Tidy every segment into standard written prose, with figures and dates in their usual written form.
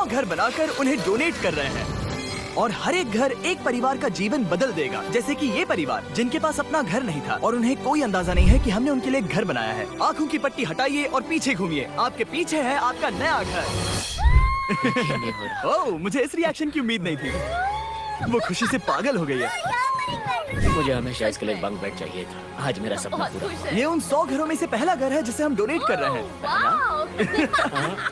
100 घर बनाकर उन्हें डोनेट कर रहे हैं। और हर एक घर एक परिवार का जीवन बदल देगा। जैसे कि ये परिवार जिनके पास अपना घर नहीं था और उन्हें कोई अंदाजा नहीं है कि हमने उनके लिए घर बनाया है। आंखों की पट्टी हटाइए और पीछे घूमिए। आपके पीछे है आपका नया घर। ओह, मुझे इस रिएक्शन की उम्मीद नहीं थी। वो खुशी से पागल हो गई है। मुझे हमेशा इसके लिए बंक बेड चाहिए था। आज मेरा सपना पूरा हुआ। ये उन 100 घरों में से पहला घर है जिसे हम डोनेट कर रहे हैं।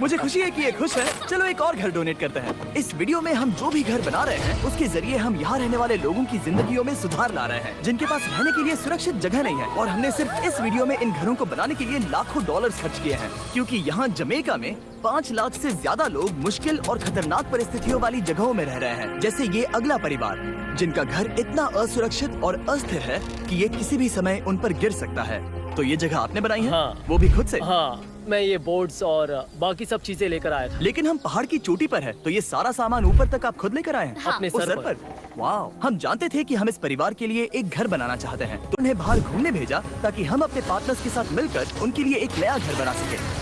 मुझे खुशी है कि ये खुश है। चलो एक और घर डोनेट करते हैं। इस वीडियो में हम जो भी घर बना रहे हैं उसके जरिए हम यहाँ रहने वाले लोगों की जिंदगियों में सुधार ला रहे हैं, जिनके पास रहने के लिए सुरक्षित जगह नहीं है। और हमने सिर्फ इस वीडियो में इन घरों को बनाने के लिए लाखों डॉलर्स खर्च किए हैं, क्योंकि यहाँ जमैका में 5 लाख से ज्यादा लोग मुश्किल और खतरनाक परिस्थितियों वाली जगहों में रह रहे हैं। जैसे ये अगला परिवार जिनका घर इतना असुरक्षित और अस्थिर है कि ये किसी भी समय उन पर गिर सकता है। तो ये जगह आपने बनाई है? हाँ। वो भी खुद से? हाँ, मैं ये बोर्ड्स और बाकी सब चीजें लेकर आया था। लेकिन हम पहाड़ की चोटी पर है, तो ये सारा सामान ऊपर तक आप खुद लेकर आए हैं? हाँ। अपने उस सर पर। वाह, हम जानते थे कि हम इस परिवार के लिए एक घर बनाना चाहते हैं, तो उन्हें बाहर घूमने भेजा ताकि हम अपने पार्टनर्स के साथ मिलकर उनके लिए एक नया घर बना सके।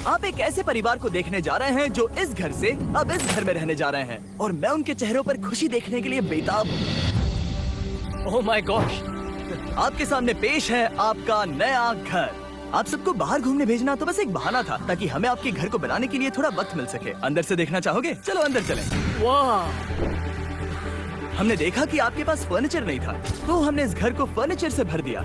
आप एक ऐसे परिवार को देखने जा रहे हैं जो इस घर से अब इस घर में रहने जा रहे हैं, और मैं उनके चेहरों पर खुशी देखने के लिए बेताब हूँ। Oh my gosh! आपके सामने पेश है आपका नया घर। आप सबको बाहर घूमने भेजना तो बस एक बहाना था ताकि हमें आपके घर को बनाने के लिए थोड़ा वक्त मिल सके। अंदर से देखना चाहोगे? चलो अंदर चलें। वाह! हमने देखा कि आपके पास फर्नीचर नहीं था, तो हमने इस घर को फर्नीचर से भर दिया,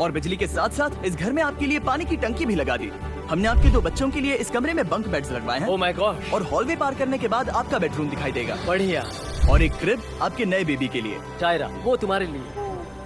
और बिजली के साथ साथ इस घर में आपके लिए पानी की टंकी भी लगा दी। हमने आपके 2 बच्चों के लिए इस कमरे में बंक बेड्स लगवाए हैं। Oh my gosh! और हॉलवे पार करने के बाद आपका बेडरूम दिखाई देगा। बढ़िया। और एक क्रिब आपके नए बेबी के लिए। टायरा, वो तुम्हारे लिए।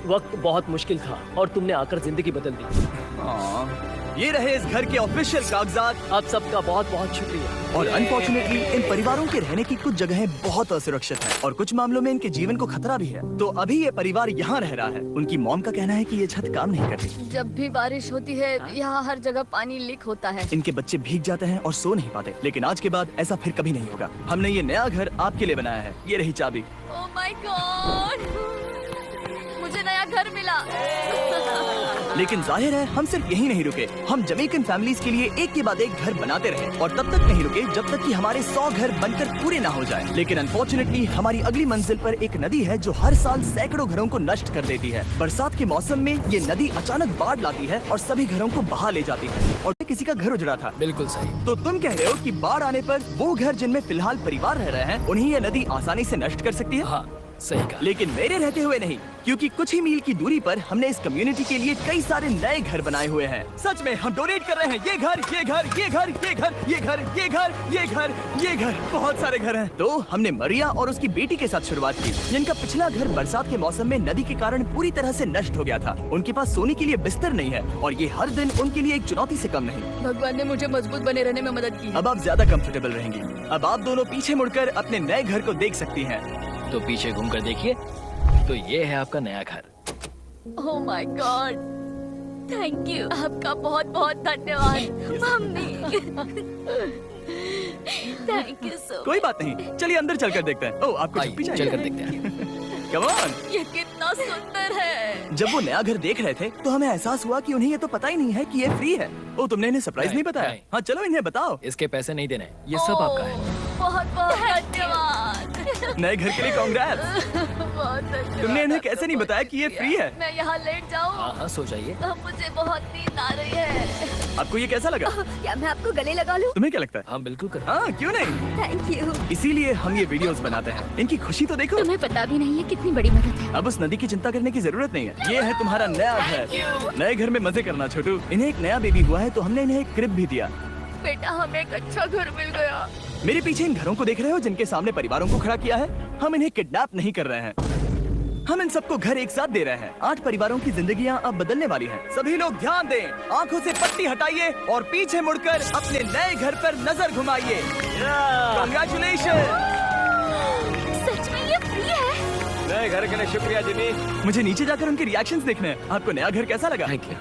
वक्त बहुत मुश्किल था और तुमने आकर जिंदगी बदल दी। ये रहे इस घर के ऑफिशियल कागजात। आप सबका बहुत बहुत शुक्रिया। और अनफॉर्चुनेटली इन परिवारों के रहने की कुछ जगहें बहुत असुरक्षित हैं और कुछ मामलों में इनके जीवन को खतरा भी है। तो अभी ये परिवार यहाँ रह रहा है। उनकी मॉम का कहना है कि ये छत काम नहीं करती। जब भी बारिश होती है यहाँ हर जगह पानी लीक होता है। इनके बच्चे भीग जाते हैं और सो नहीं पाते। लेकिन आज के बाद ऐसा फिर कभी नहीं होगा। हमने ये नया घर आपके लिए बनाया है। ये रही चाबी। ओह माय गॉड, मुझे नया घर मिला। लेकिन जाहिर है हम सिर्फ यही नहीं रुके। हम जमैकन फैमिलीज के लिए एक के बाद एक घर बनाते रहे, और तब तक नहीं रुके जब तक कि हमारे 100 घर बनकर पूरे ना हो जाएं। लेकिन अनफॉर्चुनेटली हमारी अगली मंजिल पर एक नदी है जो हर साल सैकड़ों घरों को नष्ट कर देती है। बरसात के मौसम में ये नदी अचानक बाढ़ लाती है और सभी घरों को बहा ले जाती है, और किसी का घर उजड़ा था। बिल्कुल सही। तो तुम कह रहे हो कि बाढ़ आने पर वो घर जिनमें फिलहाल परिवार रह रहे हैं उन्हें ये नदी आसानी से नष्ट कर सकती है? हाँ, सही कहा। लेकिन मेरे रहते हुए नहीं, क्योंकि कुछ ही मील की दूरी पर हमने इस कम्युनिटी के लिए कई सारे नए घर बनाए हुए हैं। सच में हम डोनेट कर रहे हैं। ये घर, ये घर, ये घर, ये घर, ये घर, ये घर, ये घर, ये घर, बहुत सारे घर हैं। तो हमने मरिया और उसकी बेटी के साथ शुरुआत की, जिनका पिछला घर बरसात के मौसम में नदी के कारण पूरी तरह से नष्ट हो गया था। उनके पास सोने के लिए बिस्तर नहीं है, और ये हर दिन उनके लिए एक चुनौती से कम नहीं। भगवान ने मुझे मजबूत बने रहने में मदद की। अब आप ज्यादा कंफर्टेबल रहेंगी। अब आप दोनों पीछे मुड़कर अपने नए घर को देख सकती हैं। तो पीछे घूमकर देखिए, तो ये है आपका नया घर। Oh my God, thank you. आपका बहुत बहुत धन्यवाद मम्मी। Thank you so. कोई बात नहीं, चलिए अंदर चलकर देखते हैं। ओह, आपको छुट्टी चाहिए? चलकर देखते हैं। Come on! ये कितना सुंदर है। जब वो नया घर देख रहे थे तो हमें एहसास हुआ कि उन्हें ये तो पता ही नहीं है कि ये फ्री है। ओ, तुमने इन्हें सरप्राइज नहीं बताया? नहीं। हाँ, चलो इन्हें बताओ। इसके पैसे नहीं देने, ये सब आपका है। बहुत बहुत धन्यवाद। नए घर के लिए कांग्रेस। बहुत धन्यवाद। तुमने इन्हें कैसे नहीं बताया कि ये फ्री है? मैं यहाँ लेट जाऊँ? हाँ, सो जाइए। मुझे बहुत नींद आ रही है। आपको ये कैसा लगा? क्या मैं आपको गले लगा लूं? तुम्हें क्या लगता है? हाँ, बिल्कुल कर। हाँ, क्यों नहीं? Thank you. इसीलिए हम ये वीडियोस बनाते हैं। इनकी खुशी तो देखो। तुम्हें पता भी नहीं है कितनी बड़ी मदद है। अब उस नदी की चिंता करने की जरूरत नहीं है। ये है तुम्हारा नया घर। नए घर में मजे करना छोटू। इन्हें एक नया बेबी हुआ है तो हमने इन्हें एक क्रिब भी दिया। बेटा, हमें एक अच्छा घर मिल गया। मेरे पीछे इन घरों को देख रहे हो जिनके सामने परिवारों को खड़ा किया है? हम इन्हें किडनैप नहीं कर रहे हैं। हम इन सबको घर एक साथ दे रहे हैं। 8 परिवारों की जिंदगियां अब बदलने वाली हैं। सभी लोग ध्यान दें, आंखों से पट्टी हटाइए और पीछे मुड़कर अपने नए घर पर नजर घुमाइए। कांग्रेचुलेशन! सच में ये फ्री है? नए घर के लिए शुक्रिया जिमी। मुझे नीचे जाकर उनके रिएक्शंस देखने हैं। आपको नया घर कैसा लगा? Thank you.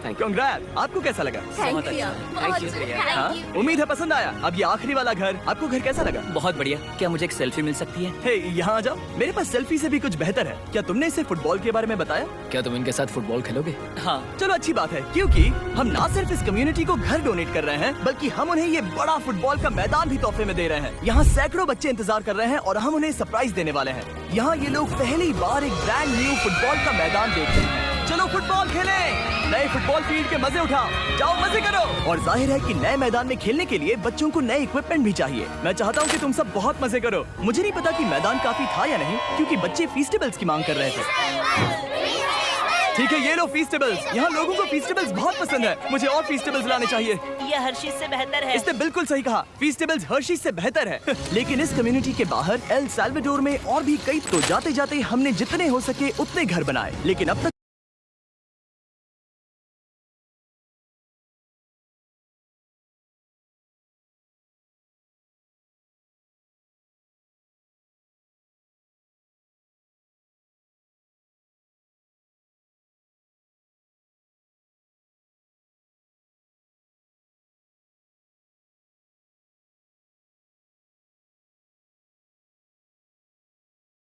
Thank you. Congrats! आपको कैसा लगा? थैंक बहुत यू अच्छा। बहुत Thank you, हाँ? Thank you. उम्मीद है पसंद आया। अब ये आखिरी वाला घर, आपको घर कैसा लगा? बहुत बढ़िया। क्या मुझे एक सेल्फी मिल सकती है? हे, यहाँ आ जाओ। मेरे पास सेल्फी से भी कुछ बेहतर है। क्या तुमने इसे फुटबॉल के बारे में बताया? क्या तुम इनके साथ फुटबॉल खेलोगे? हाँ। चलो अच्छी बात है, क्योंकि हम ना सिर्फ इस कम्युनिटी को घर डोनेट कर रहे हैं, बल्कि हम उन्हें ये बड़ा फुटबॉल का मैदान भी तोहफे में दे रहे हैं। यहाँ सैकड़ों बच्चे इंतजार कर रहे हैं और हम उन्हें सरप्राइज देने वाले हैं। यहाँ ये लोग पहली बार एक ब्रांड न्यू फुटबॉल का मैदान देख रहे हैं। चलो फुटबॉल खेलें, नए फुटबॉल फील्ड के मजे उठाओ, जाओ मजे करो। और जाहिर है कि नए मैदान में खेलने के लिए बच्चों को नए इक्विपमेंट भी चाहिए। मैं चाहता हूँ कि तुम सब बहुत मजे करो। मुझे नहीं पता कि मैदान काफी था या नहीं, क्योंकि बच्चे फीस्टेबल्स की मांग कर रहे थे। ठीक है, ये लो फीस्टेबल्स। यहाँ लोगों को फीस्टेबल्स बहुत पसंद है। मुझे और फीस्टेबल्स लाने चाहिए। ये हर्षीज से बेहतर है। इसने बिल्कुल सही कहा, फीस्टेबल्स हर्शीज से बेहतर है। लेकिन इस कम्युनिटी के बाहर एल साल्वाडोर में और भी कई, तो जाते जाते हमने जितने हो सके उतने घर बनाए, लेकिन अब तक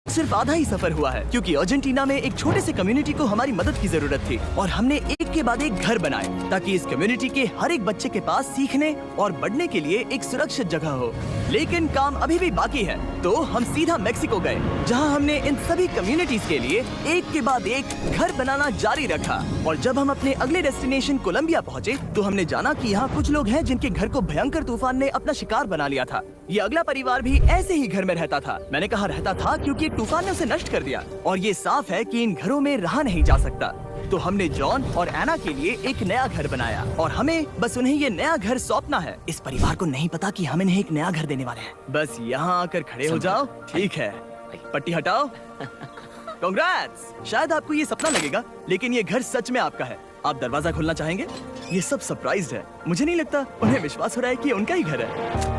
सिर्फ आधा ही सफर हुआ है, क्योंकि अर्जेंटीना में एक छोटे से कम्युनिटी को हमारी मदद की जरूरत थी और हमने एक के बाद एक घर बनाए ताकि इस कम्युनिटी के हर एक बच्चे के पास सीखने और बढ़ने के लिए एक सुरक्षित जगह हो। लेकिन काम अभी भी बाकी है, तो हम सीधा मेक्सिको गए, जहां हमने इन सभी कम्युनिटीज के लिए एक के बाद एक घर बनाना जारी रखा। और जब हम अपने अगले डेस्टिनेशन कोलंबिया पहुँचे, तो हमने जाना कि यहाँ कुछ लोग हैं जिनके घर को भयंकर तूफान ने अपना शिकार बना लिया था। ये अगला परिवार भी ऐसे ही घर में रहता था। मैंने कहा रहता था क्योंकि तूफान ने उसे नष्ट कर दिया और ये साफ है कि इन घरों में रहा नहीं जा सकता। तो हमने जॉन और एना के लिए एक नया घर बनाया और हमें बस उन्हें ये नया घर सौंपना है। इस परिवार को नहीं पता कि हम इन्हें एक नया घर देने वाले हैं। बस यहाँ आकर खड़े हो जाओ। ठीक है, पट्टी हटाओ। कांग्रेट्स! शायद आपको ये सपना लगेगा, लेकिन ये घर सच में आपका है। आप दरवाजा खोलना चाहेंगे? ये सब सरप्राइज है। मुझे नहीं लगता उन्हें विश्वास हो रहा है कि ये उनका ही घर है।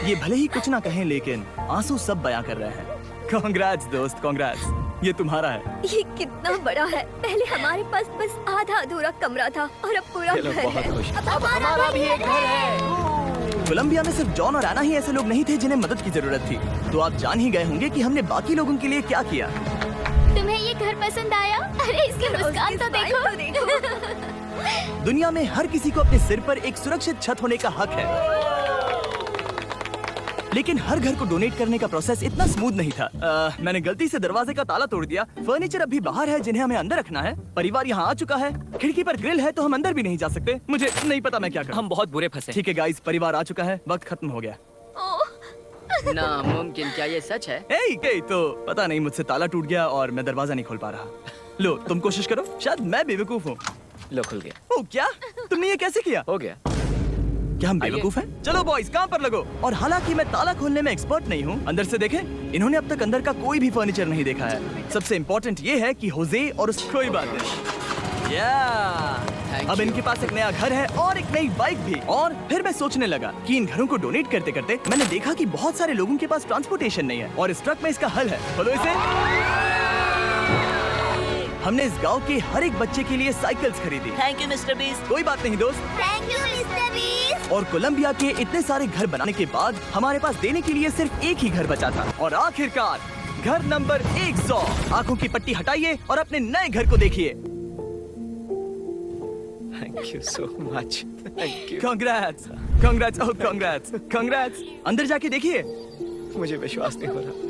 ये भले ही कुछ ना कहें, लेकिन आंसू सब बयां कर रहे हैं। कांग्रेट्स दोस्त, कांग्रेट्स। ये तुम्हारा है। ये कितना बड़ा है। पहले हमारे पास बस आधा अधूरा कमरा था और अब पूरा चलो, घर बहुत है। खुश। अब हमारा भी एक घर है। कोलंबिया में सिर्फ जॉन और एना ही ऐसे लोग नहीं थे जिन्हें मदद की जरूरत थी। तो आप जान ही गए होंगे कि हमने बाकी लोगों के लिए क्या किया। तुम्हें ये घर पसंद आया? अरे इसकी मुस्कान तो देखो। दुनिया में हर किसी को अपने सिर पर एक सुरक्षित छत होने का हक है, लेकिन हर घर को डोनेट करने का प्रोसेस इतना स्मूथ नहीं था। मैंने गलती से दरवाजे का ताला तोड़ दिया। फर्नीचर अभी बाहर है जिन्हें हमें अंदर रखना है। परिवार यहाँ आ चुका है। खिड़की पर ग्रिल है तो हम अंदर भी नहीं जा सकते। मुझे नहीं पता मैं क्या करूं। हम बहुत बुरे फंसे। ठीक है गाइस, परिवार आ चुका है, वक्त खत्म हो गया। नामुमकिन, क्या ये सच है? ए, तो पता नहीं, मुझसे ताला टूट गया और मैं दरवाजा नहीं खोल पा रहा। लो तुम कोशिश करो, शायद मैं बेवकूफ हूँ। लो, खुल गया। ओ क्या? तुमने ये कैसे किया? हो गया। क्या हम बेवकूफ हैं? चलो बॉयज, काम पर लगो। और हालांकि मैं ताला खोलने में एक्सपर्ट नहीं हूँ, अंदर से देखें, इन्होंने अब तक अंदर का कोई भी फर्नीचर नहीं देखा है। सबसे इम्पोर्टेंट ये है कि होजे और कोई बात नहीं। अब इनके पास एक नया घर है और एक नई बाइक भी। और फिर मैं सोचने लगा कि इन घरों को डोनेट करते करते मैंने देखा कि बहुत सारे लोगों के पास ट्रांसपोर्टेशन नहीं है और इस ट्रक में इसका हल है। बोलो इसे। हमने इस गांव के हर एक बच्चे के लिए साइकिल्स खरीदी। Thank you mister beast. कोई बात नहीं दोस्त। Thank you mister beast. और कोलंबिया के इतने सारे घर बनाने के बाद हमारे पास देने के लिए सिर्फ एक ही घर बचा था। और आखिरकार घर नंबर 100। आंखों की पट्टी हटाइए और अपने नए घर को देखिए। Thank you so much. Thank you. Congrats, congrats, oh congrats, congrats. अंदर जाके देखिए। मुझे विश्वास नहीं हो रहा।